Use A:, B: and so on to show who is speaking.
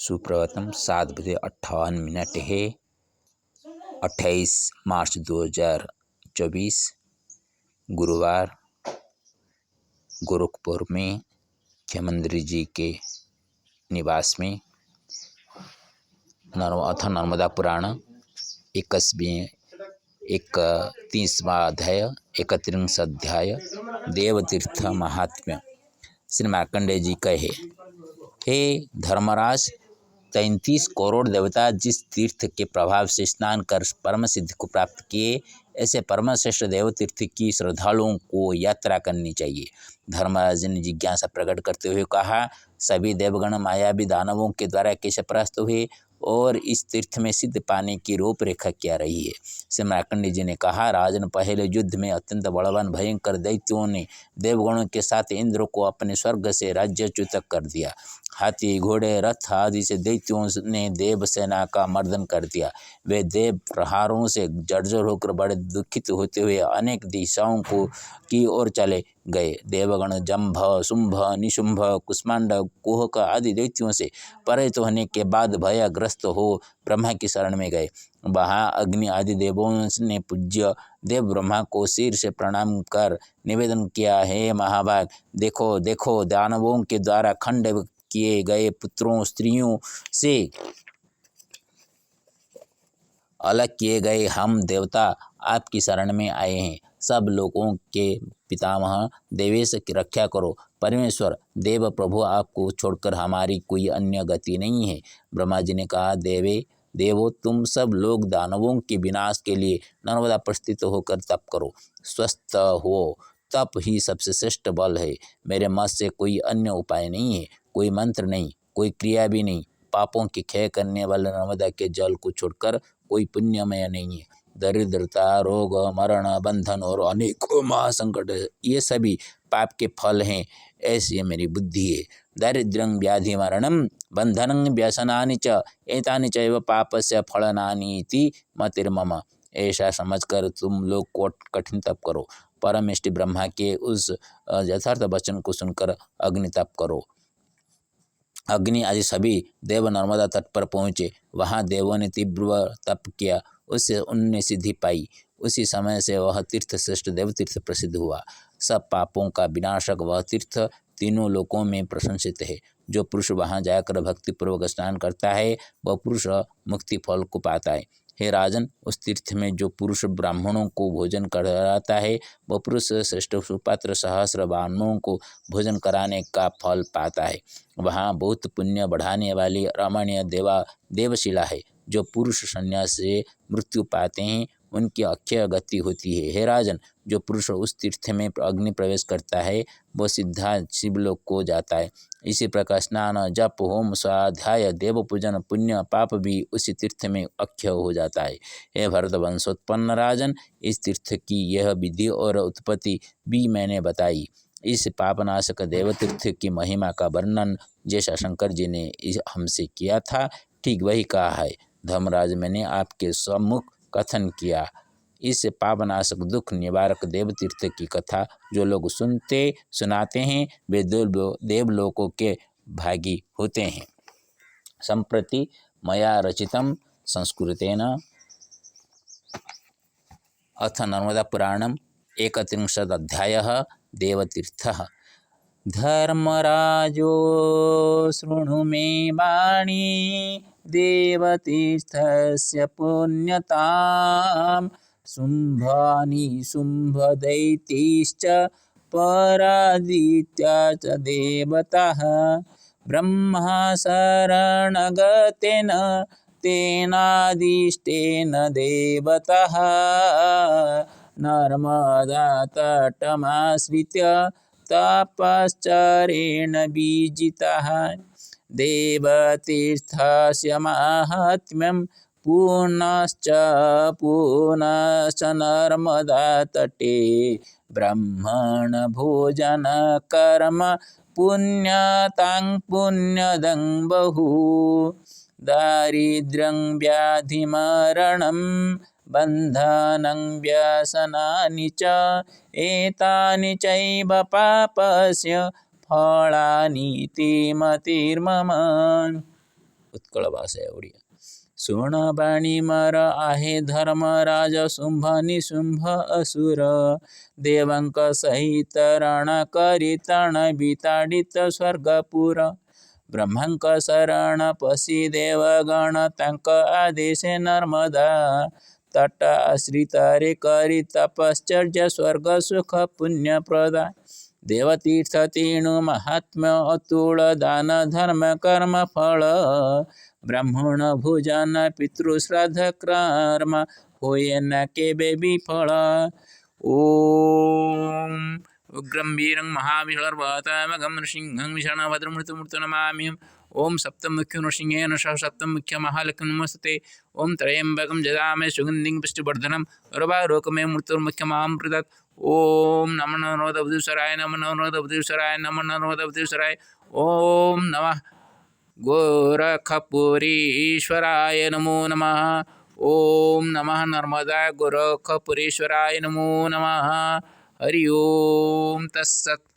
A: सुप्रभातम। 7:58 है। 28 मार्च 2024 गुरुवार। गोरखपुर में मुख्यमंत्री जी के निवास में नर्मदा पुराण 31वां अध्याय 31 अध्याय देवतीर्थ महात्म्य। श्री मार्कंडेय जी कहे, हे धर्मराज, 33 करोड़ देवता जिस तीर्थ के प्रभाव से स्नान कर परम सिद्धि को प्राप्त किए, ऐसे परमश्रेष्ठ देवतीर्थ की श्रद्धालुओं को यात्रा करनी चाहिए। धर्मराज ने जिज्ञासा प्रकट करते हुए कहा, सभी देवगण मायावी दानवों के द्वारा कैसे परास्त हुए और इस तीर्थ में सिद्ध पाने की रूपरेखा क्या रही है। श्री मार्कंडेय जी ने कहा, राजन, पहले युद्ध में अत्यंत बलवान भयंकर दैत्यों ने देवगणों के साथ इंद्र को अपने स्वर्ग से राज्यच्युत कर दिया। हाथी, घोड़े, रथ आदि से दैत्यों ने देव सेना का मर्दन कर दिया। वे देव प्रहारों से जर्जर होकर बड़े दुखित होते हुए अनेक दिशाओं की ओर चले गए। देवगण जंभ, शुंभ, निशुंभ, कुष्मांड, कुहक आदि दैत्यों से पराजित होने के बाद भयग्रस्त हो ब्रह्मा की शरण में गए। वहाँ अग्नि आदि देवों ने पूज्य देव ब्रह्मा को सिर से प्रणाम कर निवेदन किया, हे महाभाग, देखो देखो, दानवों के द्वारा खंड किए गए पुत्रों स्त्रियों से अलग किए गए हम देवता आपकी शरण में आए हैं। सब लोगों के पितामह देवेश की रक्षा करो। परमेश्वर देव प्रभु, आपको छोड़कर हमारी कोई अन्य गति नहीं है। ब्रह्मा जी ने कहा, देवो, तुम सब लोग दानवों के विनाश के लिए नर्मदा पर स्थित होकर तप करो। स्वस्थ हो, तप ही सबसे श्रेष्ठ बल है। मेरे मत से कोई अन्य उपाय नहीं है, कोई मंत्र नहीं, कोई क्रिया भी नहीं। पापों की क्षय करने वाले नर्मदा के जल को छोड़कर कोई पुण्यमय नहीं है। दरिद्रता, रोग, मरण, बंधन और अनेकों महासंकट, ये सभी पाप के फल हैं, ऐसी मेरी बुद्धि है। दारिद्र्यं व्याधि मरणं बंधनं व्यसनानि च एतानि चैव पापस्य फलनानि इति मतिर्मम। ऐसा समझकर तुम लोग कठिन तप करो। परम इष्ट ब्रह्मा के उस यथार्थ वचन को सुनकर अग्नि तप करो। अग्नि आदि सभी देव नर्मदा तट पर पहुँचे। वहाँ देवों ने तीव्र तप किया, उससे उनने सिद्धि पाई। उसी समय से वह तीर्थ श्रेष्ठ देवतीर्थ प्रसिद्ध हुआ। सब पापों का विनाशक वह तीर्थ तीनों लोकों में प्रशंसित है। जो पुरुष वहाँ जाकर भक्तिपूर्वक स्नान करता है, वह पुरुष मुक्ति फल को पाता है। हे राजन, उस तीर्थ में जो पुरुष ब्राह्मणों को भोजन कराता है, वह पुरुष श्रेष्ठ सुपात्र सहस्र ब्राह्मणों को भोजन कराने का फल पाता है। वहाँ बहुत पुण्य बढ़ाने वाली रमणीय देवशिला है। जो पुरुष संन्यास से मृत्यु पाते हैं, उनकी अक्षय गति होती है। हे राजन, जो पुरुष उस तीर्थ में अग्नि प्रवेश करता है, वह सीधा शिवलोक को जाता है। इसी प्रकार स्नान, जप, होम, स्वाध्याय, देव पूजन, पुण्य पाप भी उसी तीर्थ में अक्षय हो जाता है। हे भरत वंशोत्पन्न राजन, इस तीर्थ की यह विधि और उत्पत्ति भी मैंने बताई। इस पापनाशक देवतीर्थ की महिमा का वर्णन जैसा शंकर जी ने हमसे किया था, ठीक वही कहा है। धर्मराज, मैंने आपके सम्मुख कथन किया। इस पापनाशक दुख निवारक देवतीर्थ की कथा जो लोग सुनाते हैं, वे देवलोकों के भागी होते हैं। संप्रति मया रचितं संस्कृतेन अथ नर्मदा पुराणम् 31 अध्यायः देवतीर्थः। धर्मराजो शृणु मे वाणी देवतीर्थस्य पुण्यताम्। शुम्भदैत्यैश्च पराजित्या च देवताः ब्रह्मा शरणगतेन तेनादिष्टेन देवताः नर्मदा तटमाश्रित्य तपश्चरेण बीजिताः। देवतीर्थस्य माहात्म्यं पुनश्च नर्मदा तटे ब्रह्मण भोजन कर्म पुण्यतां पुण्यदं बहु। दारिद्र्यं व्याधिमरणं बन्धनं व्यसनानि च एतानि चैव पापस्य फलानि इति मतिर्मम। उत्कळ भाषा आहे ओडिया. सोनबाणी मर आहे धर्मराज शुंभ निशुंभ असुर देवांक सहित रण करीतण बिताडित स्वर्गपुर ब्रह्मांक शरण पशी देवगण तांक आदेशे नर्मदा तट आश्रित रे करी तपश्चर्य स्वर्ग सुख पुण्यप्रदा देवतीर्थ तीणु महात्म्य अतुळ दान धर्म कर्म फळ ब्राह्मण भोजन पितृश्राद्ध कर्म होय न केबे विफळ. ओम उग्रं वीरं महाविषर्वतमगं नृसिंहं विषणभद्रमृत्युमूर्तिं नमाम्यहम्. ओम सप्तमुख्य नृसिंहेन सह सप्तमुख्य महालक्ष्मी नमस्ते. ओम त्र्यंबकं जजामहे सुगन्धिं पुष्टिवर्धनम् उर्वारुकमेव मृत्युर्मुख्यमामृतात्. ओम नमो नर्मदेश्वराय नमो नर्मदेश्वराय नमो नर्मदेश्वराय. ओम नमः गोरखपुरीश्वराय नमो नमः. ओम नमः नर्मदा गोरखपुरीश्वराय नमो नमः. हरि ओम तत्सत्.